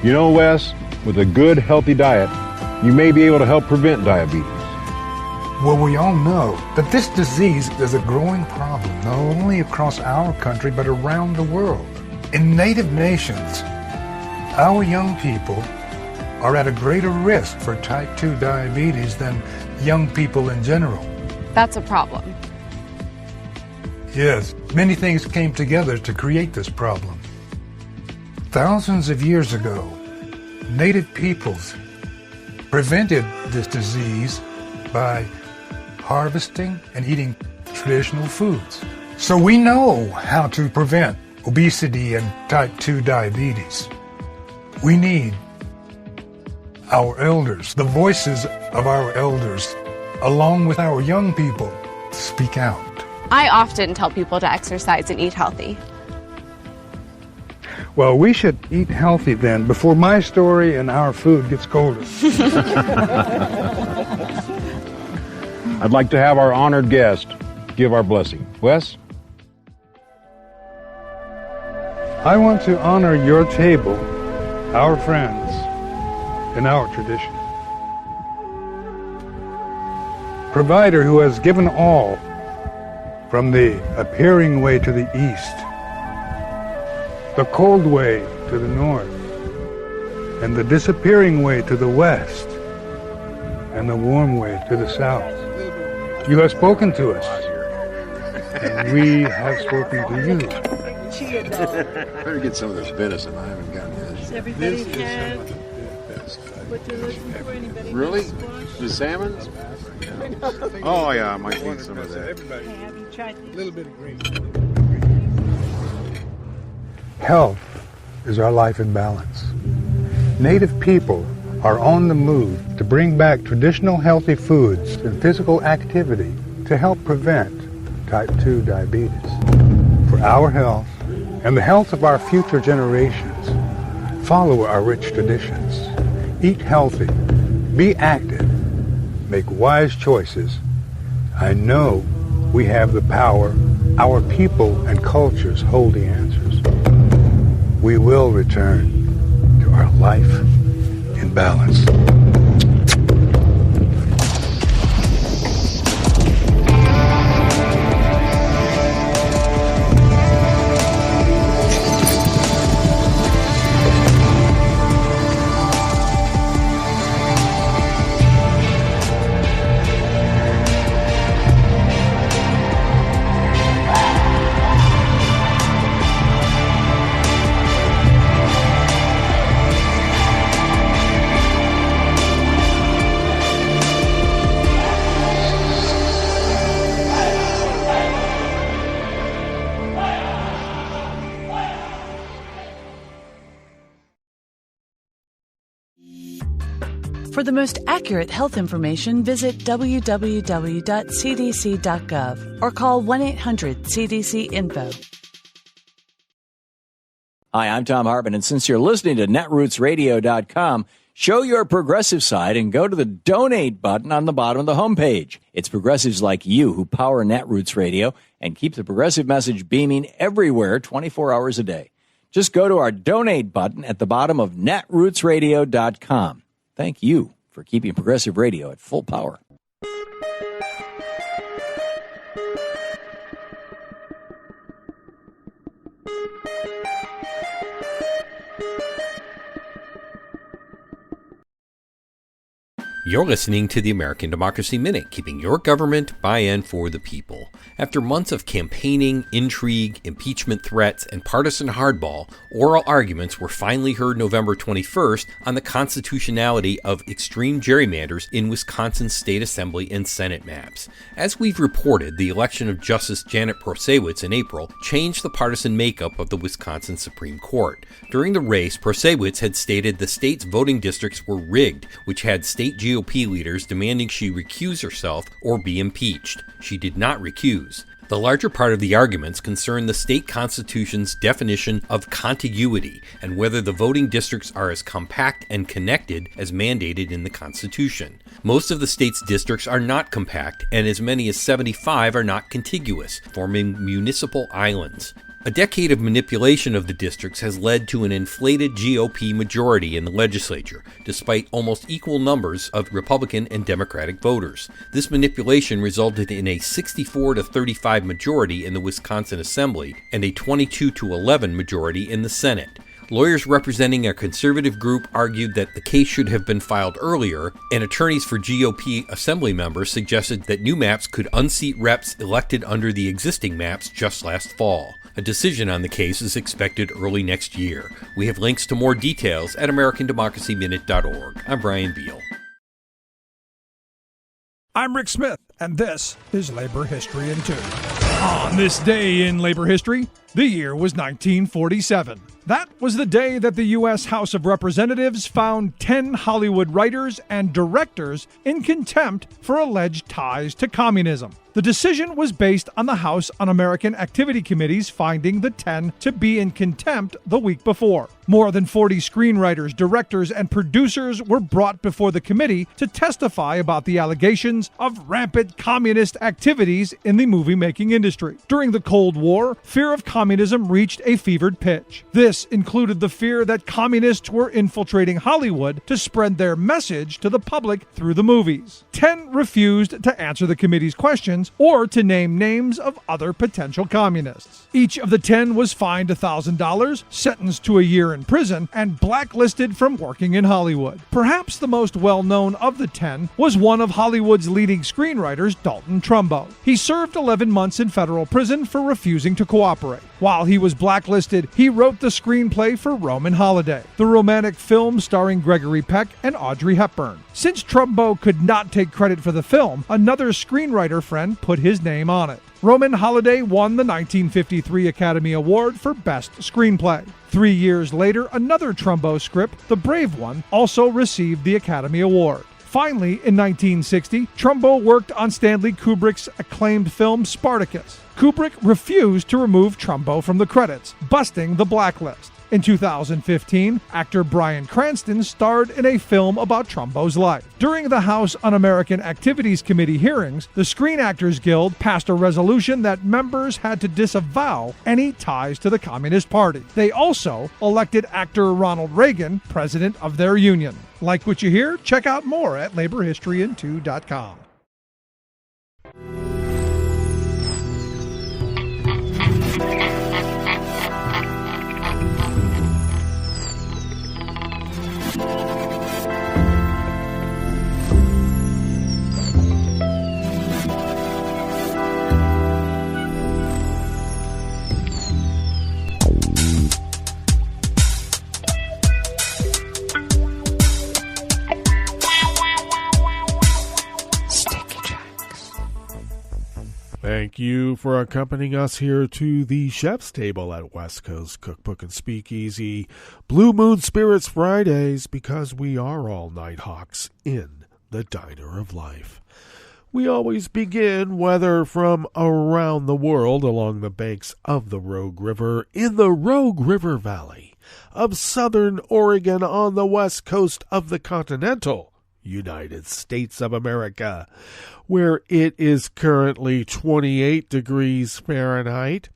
You know, Wes, with a good, healthy diet, you may be able to help prevent diabetes. Well, we all know that this disease is a growing problem, not only across our country, but around the world. In Native nations, our young people are at a greater risk for type 2 diabetes than young people in general. That's a problem. Yes, many things came together to create this problem. Thousands of years ago, Native peoples prevented this disease by harvesting and eating traditional foods. So we know how to prevent obesity and type 2 diabetes. We need our elders, the voices of our elders, along with our young people, to speak out. I often tell people to exercise and eat healthy. Well, we should eat healthy then, before my story and our food gets colder. I'd like to have our honored guest give our blessing. Wes? I want to honor your table, our friends, and our tradition. Provider who has given all, from the appearing way to the east, the cold way to the north, and the disappearing way to the west, and the warm way to the south. You have spoken to us, and we have spoken to you. Better get some of this venison. I haven't gotten this. Does everybody have what they're looking for? Anybody Really? The salmon? Oh yeah, I might need some of that. Have you tried a little bit of green? Health is our life in balance. Native people are on the move to bring back traditional healthy foods and physical activity to help prevent type 2 diabetes. For our health and the health of our future generations, follow our rich traditions. Eat healthy, be active, make wise choices. I know we have the power. Our people and cultures hold the answers. We will return to our life in balance. For the most accurate health information, visit www.cdc.gov or call 1-800-CDC-INFO. Hi, I'm Tom Hartman, and since you're listening to netrootsradio.com, show your progressive side and go to the donate button on the bottom of the homepage. It's progressives like you who power Netroots Radio and keep the progressive message beaming everywhere 24 hours a day. Just go to our donate button at the bottom of netrootsradio.com. Thank you for keeping progressive radio at full power. You're listening to the American Democracy Minute, keeping your government by and for the people. After months of campaigning, intrigue, impeachment threats, and partisan hardball, oral arguments were finally heard November 21st on the constitutionality of extreme gerrymanders in Wisconsin's state assembly and Senate maps. As we've reported, the election of Justice Janet Prusewitz in April changed the partisan makeup of the Wisconsin Supreme Court. During the race, Prusewitz had stated the state's voting districts were rigged, which had state GOP leaders demanding she recuse herself or be impeached. She did not recuse. The larger part of the arguments concern the state constitution's definition of contiguity and whether the voting districts are as compact and connected as mandated in the Constitution. Most of the state's districts are not compact, and as many as 75 are not contiguous, forming municipal islands. A decade of manipulation of the districts has led to an inflated GOP majority in the legislature, despite almost equal numbers of Republican and Democratic voters. This manipulation resulted in a 64-35 majority in the Wisconsin Assembly and a 22-11 majority in the Senate. Lawyers representing a conservative group argued that the case should have been filed earlier, and attorneys for GOP assembly members suggested that new maps could unseat reps elected under the existing maps just last fall. A decision on the case is expected early next year. We have links to more details at AmericanDemocracyMinute.org. I'm Brian Beal. I'm Rick Smith, and this is Labor History in 2. On this day in labor history, the year was 1947. That was the day that the U.S. House of Representatives found 10 Hollywood writers and directors in contempt for alleged ties to communism. The decision was based on the House Un-American Activity Committee's finding the 10 to be in contempt the week before. More than 40 screenwriters, directors, and producers were brought before the committee to testify about the allegations of rampant communist activities in the movie-making industry. During the Cold War, fear of communism reached a fevered pitch. This included the fear that communists were infiltrating Hollywood to spread their message to the public through the movies. 10 refused to answer the committee's questions or to name names of other potential communists. Each of the 10 was fined $1,000, sentenced to a year in prison, and blacklisted from working in Hollywood. Perhaps the most well-known of the 10 was one of Hollywood's leading screenwriters, Dalton Trumbo. He served 11 months in federal prison for refusing to cooperate. While he was blacklisted, he wrote the screenplay for Roman Holiday, the romantic film starring Gregory Peck and Audrey Hepburn. Since Trumbo could not take credit for the film, another screenwriter friend put his name on it. Roman Holiday won the 1953 Academy Award for Best Screenplay. 3 years later, another Trumbo script, The Brave One, also received the Academy Award. Finally, in 1960, Trumbo worked on Stanley Kubrick's acclaimed film Spartacus. Kubrick refused to remove Trumbo from the credits, busting the blacklist. In 2015, actor Bryan Cranston starred in a film about Trumbo's life. During the House Un-American Activities Committee hearings, the Screen Actors Guild passed a resolution that members had to disavow any ties to the Communist Party. They also elected actor Ronald Reagan president of their union. Like what you hear? Check out more at laborhistoryin2.com. Thank you for accompanying us here to the Chef's Table at West Coast Cookbook and Speakeasy. Blue Moon Spirits Fridays, because we are all night hawks in the diner of life. We always begin, whether from around the world, along the banks of the Rogue River, in the Rogue River Valley of southern Oregon on the west coast of the continental United States of America, where it is currently 28 degrees Fahrenheit.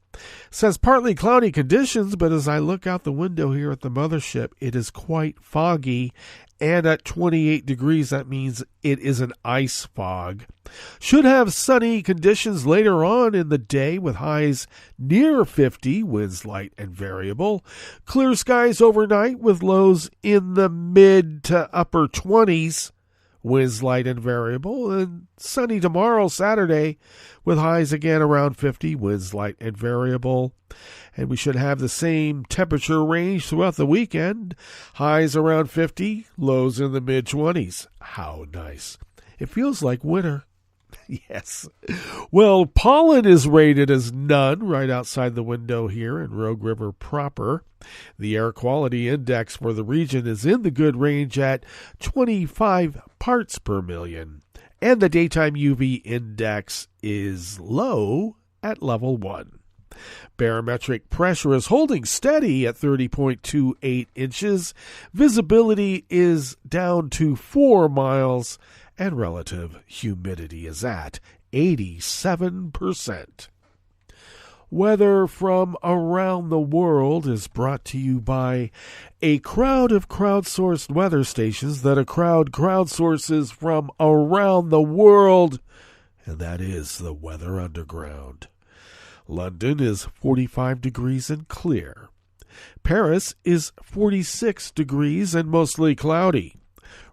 Says partly cloudy conditions, but as I look out the window here at the mothership, it is quite foggy, and at 28 degrees, that means it is an ice fog. Should have sunny conditions later on in the day with highs near 50, winds light and variable. Clear skies overnight with lows in the mid to upper 20s. Winds light and variable, and sunny tomorrow, Saturday, with highs again around 50, winds light and variable. And we should have the same temperature range throughout the weekend. Highs around 50, lows in the mid-20s. How nice. It feels like winter. Yes. Well, pollen is rated as none right outside the window here in Rogue River proper. The air quality index for the region is in the good range at 25 parts per million. And the daytime UV index is low at level 1. Barometric pressure is holding steady at 30.28 inches. Visibility is down to 4 miles. And relative humidity is at 87%. Weather from around the world is brought to you by a crowd of crowdsourced weather stations that a crowd crowdsources from around the world, and that is the Weather Underground. London is 45 degrees and clear. Paris is 46 degrees and mostly cloudy.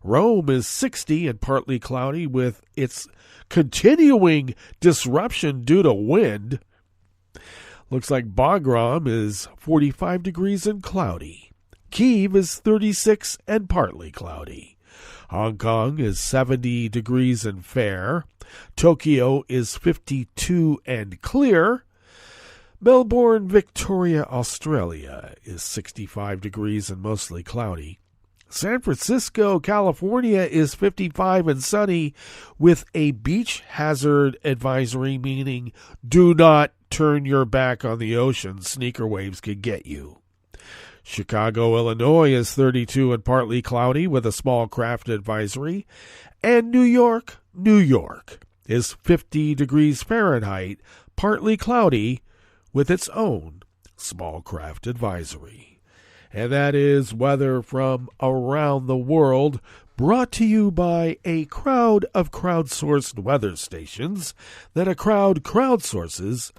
Rome is 60 and partly cloudy with its continuing disruption due to wind. Looks like Bagram is 45 degrees and cloudy. Kyiv is 36 and partly cloudy. Hong Kong is 70 degrees and fair. Tokyo is 52 and clear. Melbourne, Victoria, Australia is 65 degrees and mostly cloudy. San Francisco, California is 55 and sunny with a beach hazard advisory, meaning do not turn your back on the ocean. Sneaker waves could get you. Chicago, Illinois is 32 and partly cloudy with a small craft advisory. And New York is 50 degrees Fahrenheit, partly cloudy with its own small craft advisory. And that is weather from around the world, brought to you by a crowd of crowdsourced weather stations that a crowd crowdsources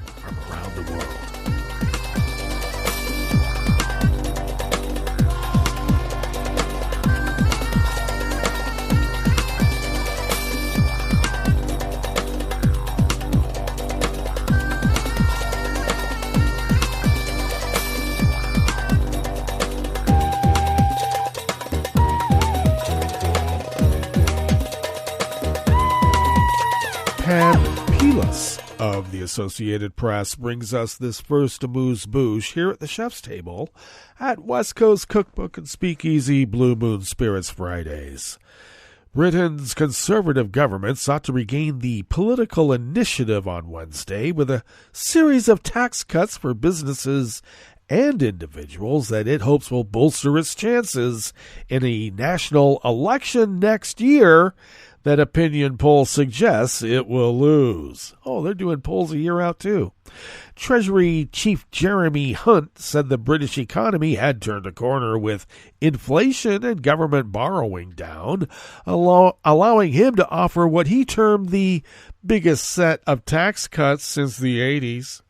from around the world. Pilas of the Associated Press brings us this first amuse-bouche here at the Chef's Table at West Coast Cookbook and Speakeasy Blue Moon Spirits Fridays. Britain's Conservative government sought to regain the political initiative on Wednesday with a series of tax cuts for businesses and individuals that it hopes will bolster its chances in a national election next year that opinion poll suggests it will lose. Oh, they're doing polls a year out too. Treasury Chief Jeremy Hunt said the British economy had turned a corner with inflation and government borrowing down, allowing him to offer what he termed the biggest set of tax cuts since the 80s.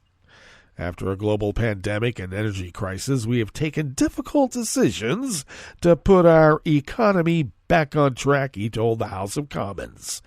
After a global pandemic and energy crisis, we have taken difficult decisions to put our economy back on track, he told the House of Commons.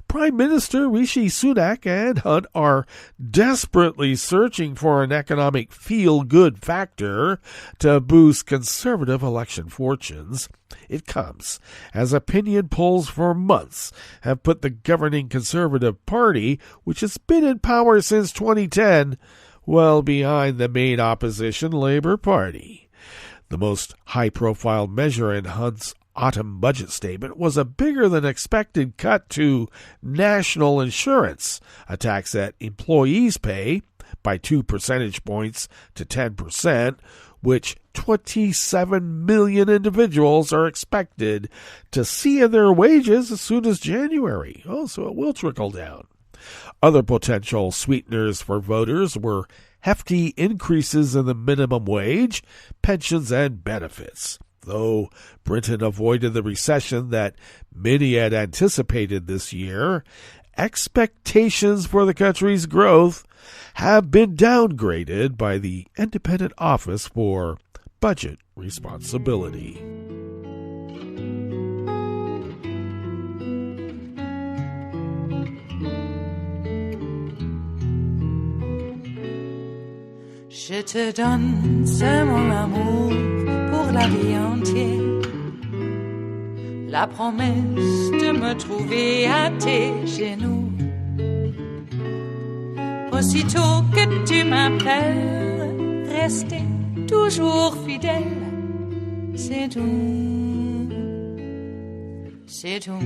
Prime Minister Rishi Sunak and Hunt are desperately searching for an economic feel-good factor to boost Conservative election fortunes. It comes as opinion polls for months have put the governing Conservative Party, which has been in power since 2010, well behind the main opposition Labour Party. The most high-profile measure in Hunt's autumn budget statement was a bigger-than-expected cut to national insurance, a tax that employees pay by 2 percentage points to 10%, which 27 million individuals are expected to see in their wages as soon as January. Oh, so it will trickle down. Other potential sweeteners for voters were hefty increases in the minimum wage, pensions, and benefits. Though Britain avoided the recession that many had anticipated this year, expectations for the country's growth have been downgraded by the Independent Office for Budget Responsibility. Je te donne ce mon amour pour la vie entière, la promesse de me trouver à tes genoux. Aussitôt que tu m'appelles, rester toujours fidèle, c'est tout, c'est tout.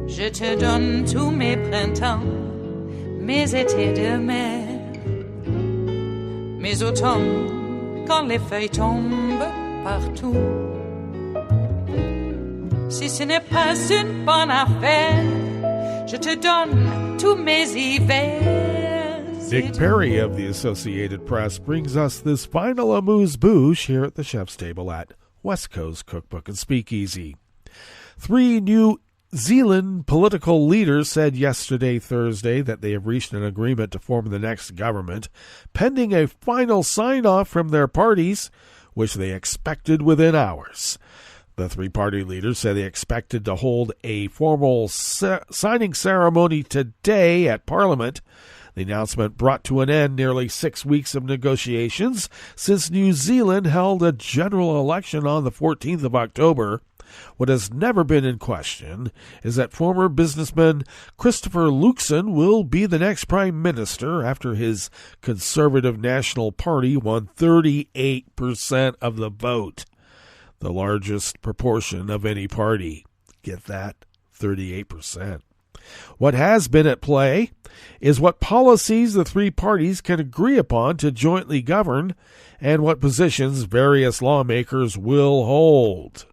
Je te donne tous mes printemps, mes étés de mer, mes automnes quand les feuilles tombent partout. Si ce n'est pas une bonne affaire, je te donne tous mes hivers. Nick Perry of the Associated Press brings us this final amuse-bouche here at the Chef's Table at West Coast Cookbook and Speakeasy. 3 New Zealand political leaders said yesterday, Thursday, that they have reached an agreement to form the next government, pending a final sign-off from their parties, which they expected within hours. The 3-party leaders said they expected to hold a formal signing ceremony today at Parliament. The announcement brought to an end nearly 6 weeks of negotiations since New Zealand held a general election on the 14th of October. What has never been in question is that former businessman Christopher Luxon will be the next prime minister after his Conservative National Party won 38% of the vote, the largest proportion of any party. Get that? 38%. What has been at play is what policies the 3 parties can agree upon to jointly govern and what positions various lawmakers will hold.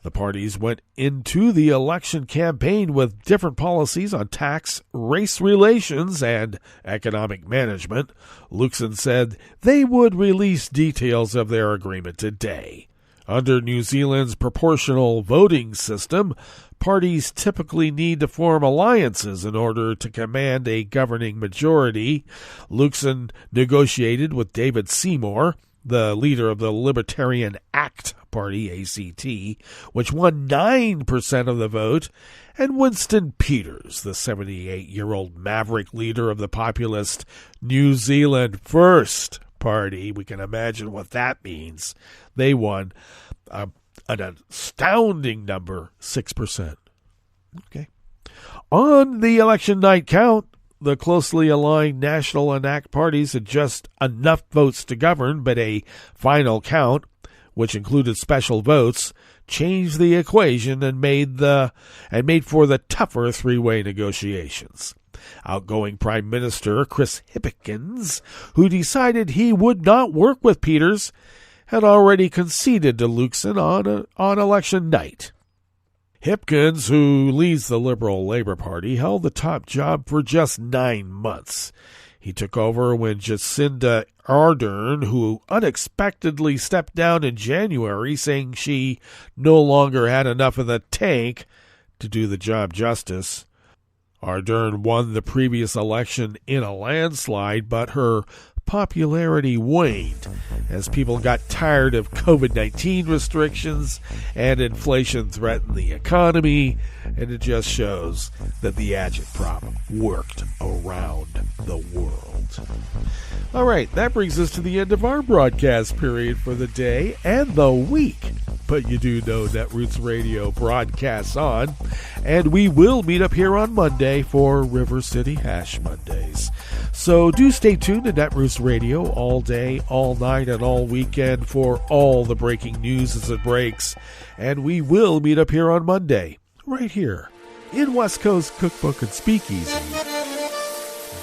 The parties went into the election campaign with different policies on tax, race relations, and economic management. Luxon said they would release details of their agreement today. Under New Zealand's proportional voting system, parties typically need to form alliances in order to command a governing majority. Luxon negotiated with David Seymour, the leader of the Libertarian ACT Party, ACT, which won 9% of the vote, and Winston Peters, the 78-year-old maverick leader of the populist New Zealand First Party. We can imagine what that means. They won an astounding number, 6%. Okay, On the election night count, the closely aligned national and ACT parties had just enough votes to govern, but a final count, which included special votes, changed the equation and made for the tougher three-way negotiations. Outgoing Prime Minister Chris Hipkins, who decided he would not work with Peters, had already conceded to Luxon on election night. Hipkins, who leads the Liberal-Labour Party, held the top job for just 9 months. He took over when Jacinda Ardern, who unexpectedly stepped down in January, saying she no longer had enough in the tank to do the job justice. Ardern won the previous election in a landslide, but her popularity waned as people got tired of COVID-19 restrictions and inflation threatened the economy, and it just shows that the agitprop worked around the world. All right, that brings us to the end of our broadcast period for the day and the week. But you do know Netroots Radio broadcasts on, and we will meet up here on Monday for River City Hash Mondays. So do stay tuned to Netroots Radio all day, all night, and all weekend for all the breaking news as it breaks. And we will meet up here on Monday, right here, in West Coast Cookbook and Speakeasy.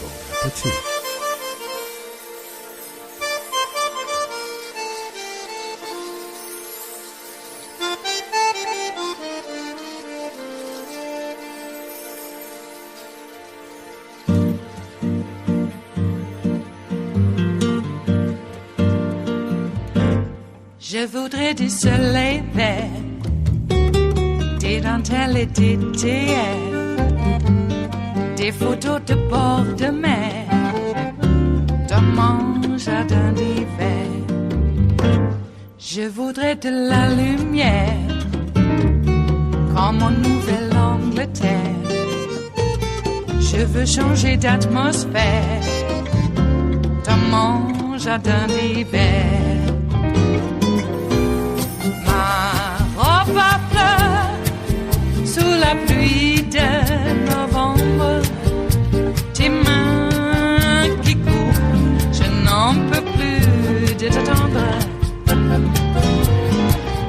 Bon appetit. Je voudrais du soleil vert, des dentelles et des théières, des photos de bord de mer, dans mon jardin d'hiver. Je voudrais de la lumière, comme en Nouvelle-Angleterre. Je veux changer d'atmosphère, dans mon jardin d'hiver. À fleurs sous la pluie de novembre, tes mains qui courent, je n'en peux plus de t'attendre.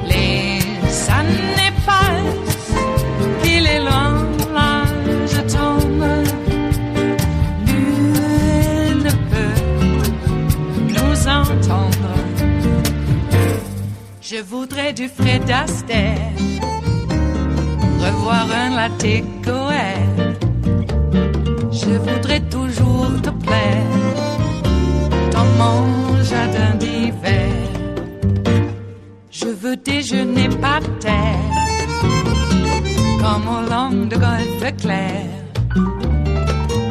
Les années passent, qu'il est loin, là je tombe. Nul ne peut nous entendre. Je voudrais du Fred Astaire, revoir un latte Goël. Je voudrais toujours te plaire dans mon jardin d'hiver. Je veux déjeuner par terre, comme au long de golfe clair.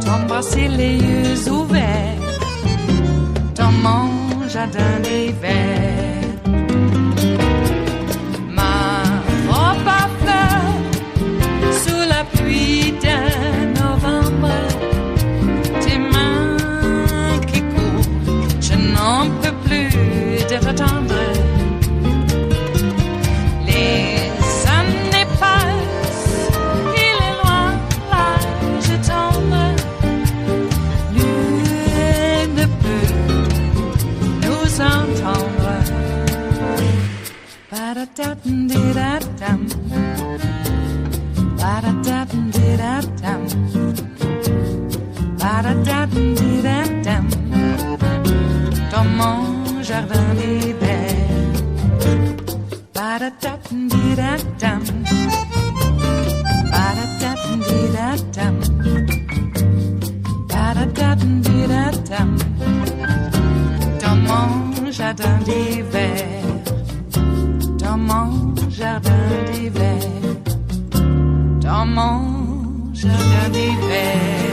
T'embrasser les yeux ouverts dans mon jardin d'hiver. Pluie de novembre, tes mains qui courent, je n'en peux plus de t'attendre. Les années passent, il est loin, là je tombe. Nul ne peut nous entendre. Ba-da-da-dum-di-da-dum. Ba-da-da-dum-di-da-dum. Ba-da-da-dum-di-da-dum. Dans mon jardin d'hiver. Ba-da-da-dum-di-da-dum. Ba-da-da-dum-di-da-dum. Ba-da-da-dum-di-da-dum. Dans mon jardin d'hiver. Dans mon jardin d'hiver. Dans mon jardin d'hiver.